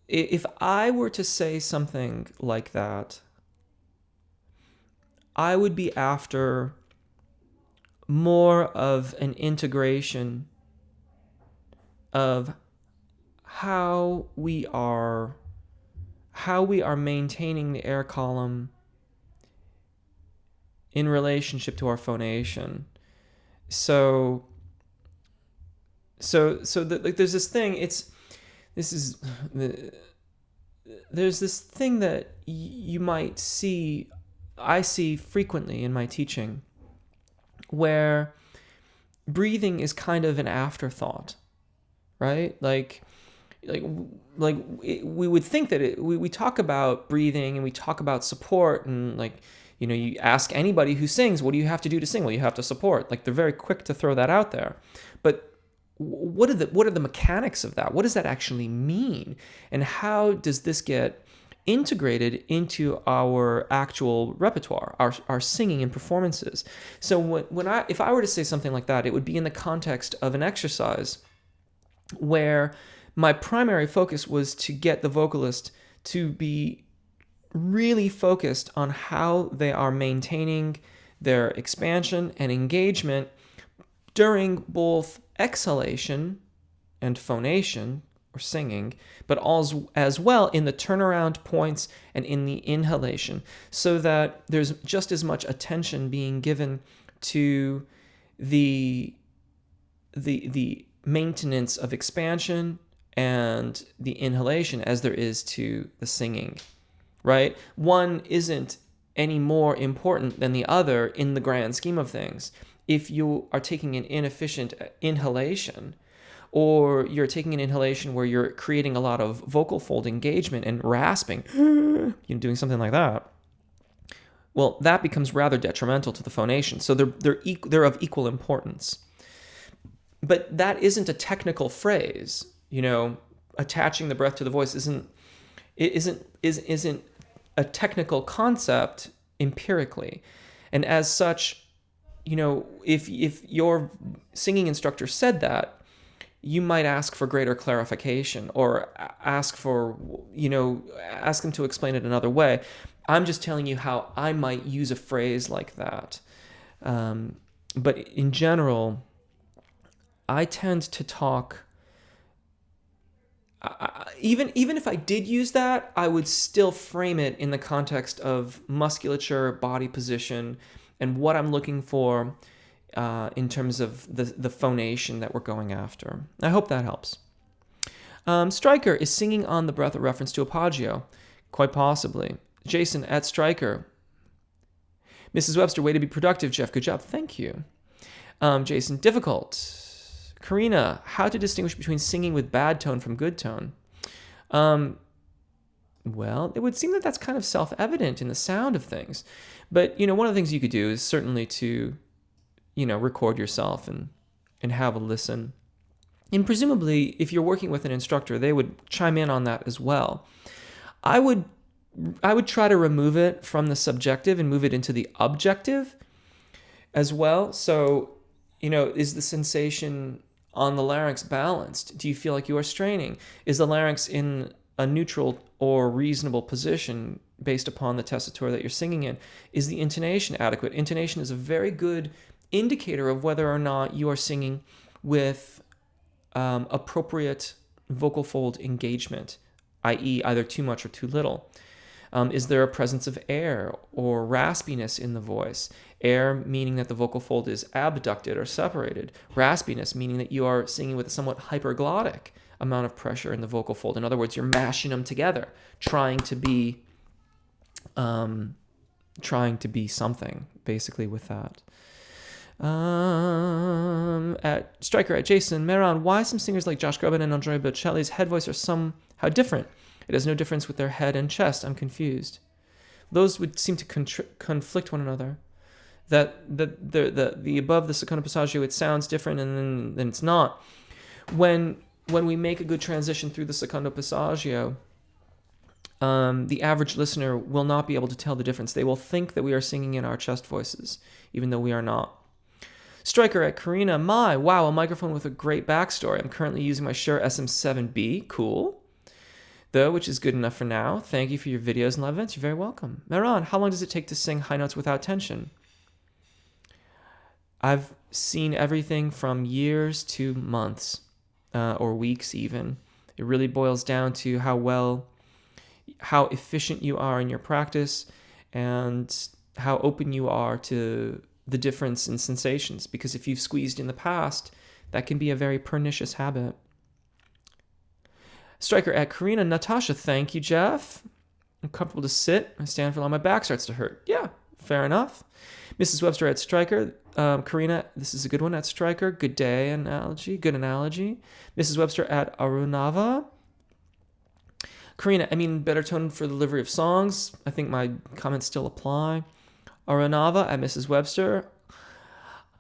if I were to say something like that, I would be after more of an integration of how we are maintaining the air column in relationship to our phonation. So there's this thing. There's this thing that you might see. I see frequently in my teaching, where breathing is kind of an afterthought, right? Like we would think that we talk about breathing and we talk about support, and you ask anybody who sings, what do you have to do to sing? Well, you have to support. Like, they're very quick to throw that out there. But what are the mechanics of that? What does that actually mean? And how does this get integrated into our actual repertoire, our singing and performances? So if I were to say something like that, it would be in the context of an exercise where my primary focus was to get the vocalist to be really focused on how they are maintaining their expansion and engagement during both exhalation and phonation, or singing, but as well in the turnaround points and in the inhalation, so that there's just as much attention being given to the maintenance of expansion and the inhalation as there is to the singing, right? One isn't any more important than the other in the grand scheme of things. If you are taking an inefficient inhalation, or you're taking an inhalation where you're creating a lot of vocal fold engagement and rasping, doing something like that, well, that becomes rather detrimental to the phonation. So they're of equal importance. But that isn't a technical phrase. attaching the breath to the voice isn't a technical concept empirically. And as such, if your singing instructor said that, you might ask for greater clarification, or ask them to explain it another way. I'm just telling you how I might use a phrase like that. But in general, I tend to talk. Even if I did use that, I would still frame it in the context of musculature, body position, and what I'm looking for in terms of the phonation that we're going after. I hope that helps. Stryker, is singing on the breath a reference to Apagio? Quite possibly. Jason at Stryker. Mrs. Webster, way to be productive, Jeff. Good job. Thank you. Jason, difficult. Karina, how to distinguish between singing with bad tone from good tone? Well, it would seem that that's kind of self-evident in the sound of things. But, one of the things you could do is certainly to, record yourself and have a listen. And presumably, if you're working with an instructor, they would chime in on that as well. I would try to remove it from the subjective and move it into the objective as well. So, is the sensation on the larynx balanced? Do you feel like you are straining? Is the larynx in a neutral or reasonable position based upon the tessitura that you're singing in? Is the intonation adequate? Intonation is a very good indicator of whether or not you are singing with appropriate vocal fold engagement, i.e. either too much or too little. Is there a presence of air or raspiness in the voice? Air meaning that the vocal fold is abducted or separated. Raspiness meaning that you are singing with a somewhat hyperglottic amount of pressure in the vocal fold. In other words, you're mashing them together, trying to be something, basically, with that. At Stryker, at Jason, Meron, why some singers like Josh Groban and Andrea Bocelli's head voice are somehow different? It has no difference with their head and chest. I'm confused. Those would seem to conflict one another. That the above the secondo passaggio, it sounds different, and then it's not. When we make a good transition through the secondo passaggio, the average listener will not be able to tell the difference. They will think that we are singing in our chest voices, even though we are not. Stryker at Karina, wow, a microphone with a great backstory. I'm currently using my Shure SM7B. Cool. Though, which is good enough for now. Thank you for your videos and live events. You're very welcome. Meron, how long does it take to sing high notes without tension? I've seen everything from years to months, or weeks even. It really boils down to how efficient you are in your practice and how open you are to the difference in sensations. Because if you've squeezed in the past, that can be a very pernicious habit. Stryker at Karina, Natasha, thank you, Jeff. I'm comfortable to sit. I stand for long. My back starts to hurt. Yeah, fair enough. Mrs. Webster at Stryker. Karina, this is a good one at Stryker. Good day analogy. Good analogy. Mrs. Webster at Arunava. Karina, better tone for the delivery of songs. I think my comments still apply. Arunava at Mrs. Webster.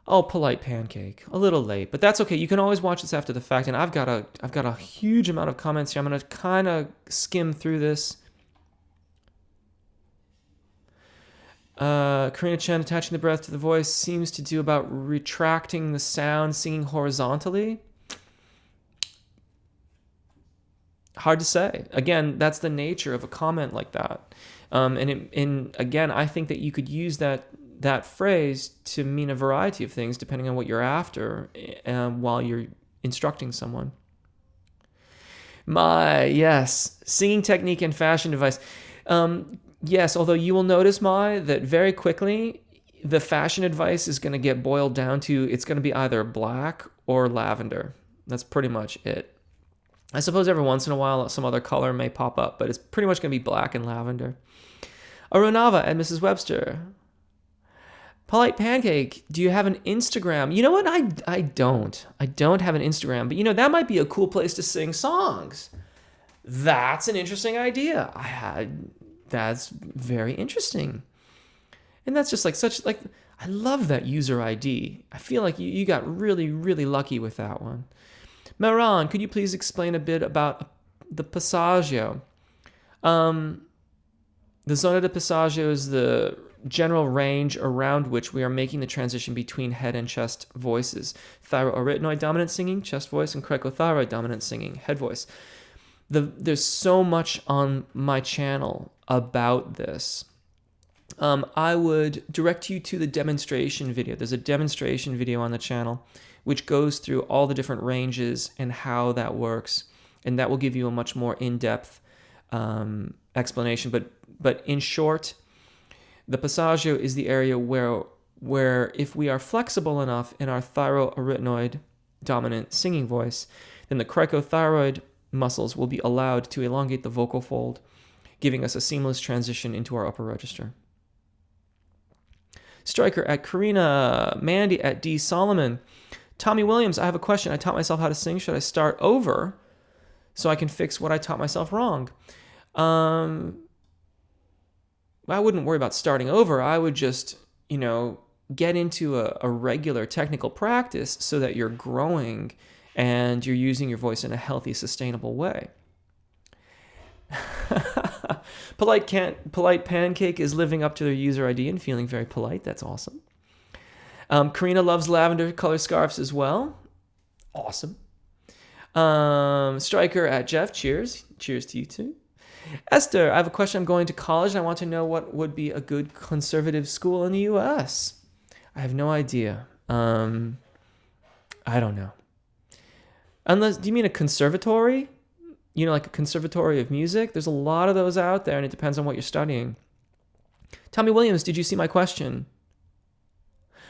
Oh, polite pancake. A little late, but that's okay. You can always watch this after the fact, and I've got a huge amount of comments here. I'm going to kind of skim through this. Karina Chen, attaching the breath to the voice seems to do about retracting the sound, singing horizontally. Hard to say. Again, that's the nature of a comment like that. And again, I think that you could use that phrase to mean a variety of things depending on what you're after while you're instructing someone. Yes, singing technique and fashion advice. Yes, although you will notice, that very quickly the fashion advice is going to get boiled down to it's going to be either black or lavender. That's pretty much it. I suppose every once in a while some other color may pop up, but it's pretty much going to be black and lavender. Arunava and Mrs. Webster. Polite Pancake, do you have an Instagram? You know what? I don't. I don't have an Instagram, but that might be a cool place to sing songs. That's an interesting idea. That's very interesting. And that's just I love that user ID. I feel like you got really, really lucky with that one. Meron, could you please explain a bit about the passaggio. The zona de passaggio is the general range around which we are making the transition between head and chest voices. Thyroarytenoid dominant singing, chest voice, and cricothyroid dominant singing, head voice. There's so much on my channel about this. I would direct you to the demonstration video. There's a demonstration video on the channel which goes through all the different ranges and how that works, and that will give you a much more in-depth explanation. But in short, the passaggio is the area where if we are flexible enough in our thyroarytenoid dominant singing voice, then the cricothyroid muscles will be allowed to elongate the vocal fold, giving us a seamless transition into our upper register. Stryker at Karina, Mandy at D. Solomon, Tommy Williams, I have a question. I taught myself how to sing. Should I start over so I can fix what I taught myself wrong? I wouldn't worry about starting over. I would just, get into a regular technical practice so that you're growing and you're using your voice in a healthy, sustainable way. Polite Pancake is living up to their user ID and feeling very polite. That's awesome. Karina loves lavender color scarves as well. Awesome. Stryker at Jeff, cheers. Cheers to you too. Esther, I have a question. I'm going to college and I want to know what would be a good conservative school in the U.S. I have no idea. I don't know. Do you mean a conservatory? Like a conservatory of music? There's a lot of those out there, and it depends on what you're studying. Tommy Williams, did you see my question?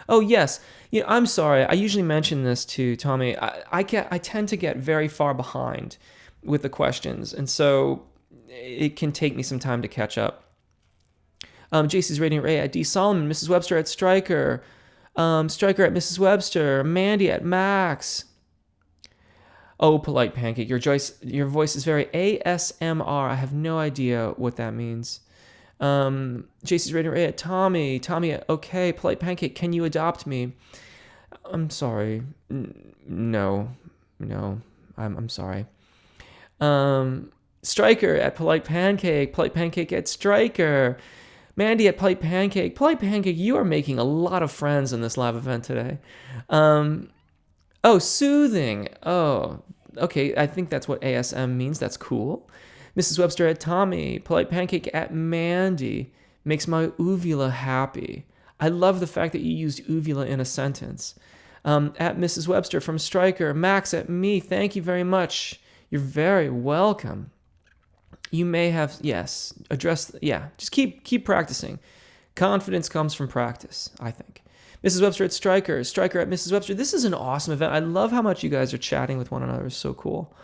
Oh, yes. I'm sorry. I usually mention this to Tommy. I tend to get very far behind with the questions, and so it can take me some time to catch up. JC's Radiant Ray at D. Solomon, Mrs. Webster at Stryker, Stryker at Mrs. Webster, Mandy at Max. Oh, Polite Pancake, your voice is very ASMR. I have no idea what that means. JC's Radiant Ray at Tommy, okay, Polite Pancake, can you adopt me? I'm sorry. No, I'm sorry. Stryker at Polite Pancake at Stryker. Mandy at Polite Pancake, you are making a lot of friends in this live event today. Oh, soothing. Oh, okay. I think that's what ASM means. That's cool. Mrs. Webster at Tommy, Polite Pancake at Mandy, makes my uvula happy. I love the fact that you used uvula in a sentence. At Mrs. Webster from Stryker, Max at me, thank you very much. You're very welcome. You may have, yes, just keep practicing. Confidence comes from practice, I think. Mrs. Webster at Stryker at Mrs. Webster. This is an awesome event. I love how much you guys are chatting with one another. It's so cool.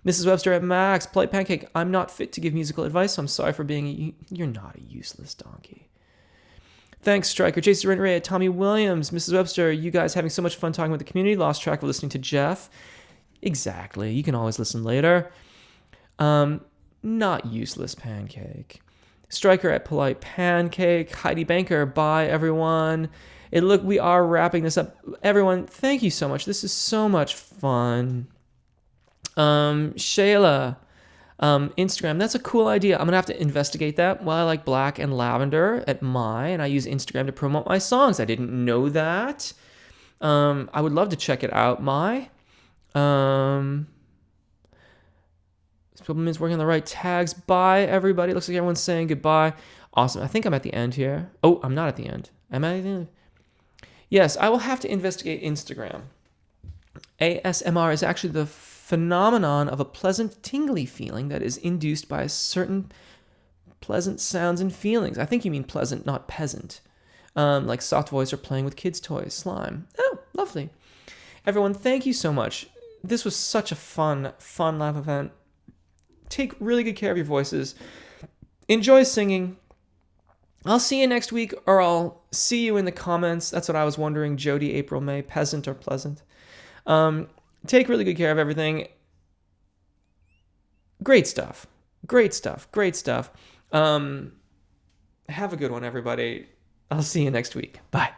Mrs. Webster at Max, Polite Pancake. I'm not fit to give musical advice, so I'm sorry for being you're not a useless donkey. Thanks, Stryker. Jason Ray at Tommy Williams. Mrs. Webster, you guys having so much fun talking with the community. Lost track of listening to Jeff. Exactly. You can always listen later. Not useless Pancake. Stryker at Polite Pancake. Heidi Banker. Bye, everyone. We are wrapping this up. Everyone, thank you so much. This is so much fun. Shayla, Instagram. That's a cool idea. I'm going to have to investigate that. Well, I like black and lavender at and I use Instagram to promote my songs. I didn't know that. I would love to check it out, This problem is working on the right tags. Bye, everybody. Looks like everyone's saying goodbye. Awesome. I think I'm at the end here. Oh, I'm not at the end. Am I at the end? Yes, I will have to investigate Instagram. ASMR is actually the phenomenon of a pleasant tingly feeling that is induced by certain pleasant sounds and feelings. I think you mean pleasant, not peasant. Like soft voice or playing with kids' toys, slime. Oh, lovely. Everyone, thank you so much. This was such a fun live event. Take really good care of your voices. Enjoy singing. I'll see you next week, or I'll see you in the comments. That's what I was wondering. Jody, April, May, peasant or pleasant. Take really good care of everything. Great stuff. Have a good one, everybody. I'll see you next week. Bye.